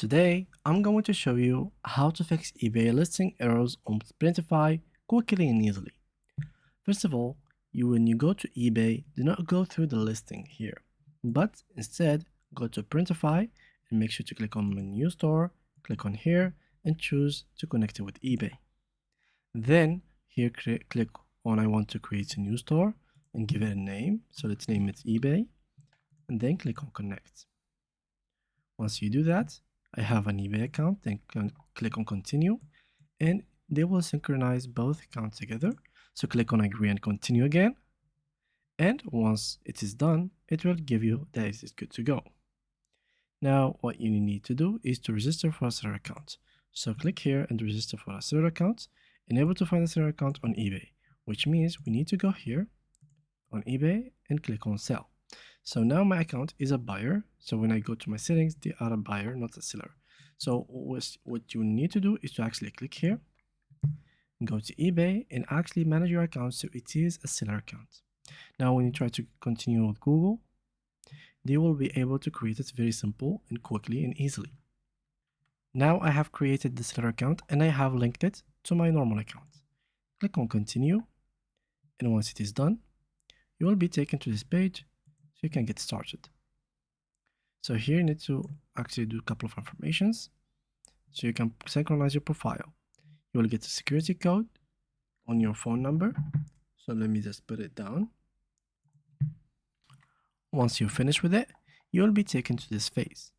Today, I'm going to show you how to fix eBay listing errors on Printify quickly and easily. First of all, when you go to eBay, do not go through the listing here, but instead go to Printify and make sure to click on Menu Store, click on here, and choose to connect it with eBay. Then here click on I want to create a new store and give it a name, so let's name it eBay, and then click on Connect. Once you do that, I have an eBay account, then click on continue, and they will synchronize both accounts together. So click on agree and continue again. And once it is done, it will give you that it is good to go. Now, what you need to do is to register for a seller account. So click here and register for a seller account, and able to find a seller account on eBay, which means we need to go here on eBay and click on sell. So now my account is a buyer. So when I go to my settings, they are a buyer, not a seller. So what you need to do is to actually click here, go to eBay, and actually manage your account so it is a seller account. Now when you try to continue with Google, they will be able to create it very simple and quickly and easily. Now I have created the seller account and I have linked it to my normal account. Click on continue, and once it is done, you will be taken to this page so you can get started. So here you need to actually do a couple of informations so you can synchronize your profile. You will get a security code on your phone number. So let me just put it down. Once you finish with it, you will be taken to this phase.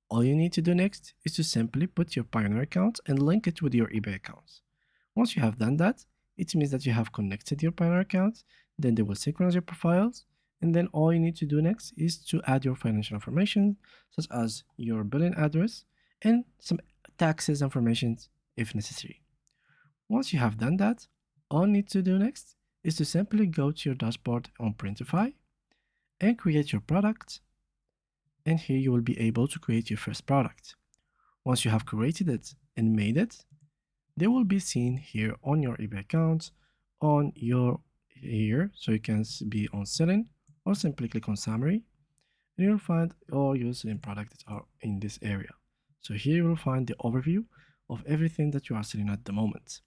All you need to do next is to simply put your Pioneer account and link it with your eBay account. Once you have done that, it means that you have connected your Pioneer account, then they will synchronize your profiles, and then all you need to do next is to add your financial information, such as your billing address and some taxes information if necessary. Once you have done that, all you need to do next is to simply go to your dashboard on Printify and create your product. And here you will be able to create your first product. Once you have created it and made it, they will be seen here on your eBay account, on your here, so you can be on selling, or simply click on summary, and you'll find all your selling products that are in this area. So here you will find the overview of everything that you are selling at the moment.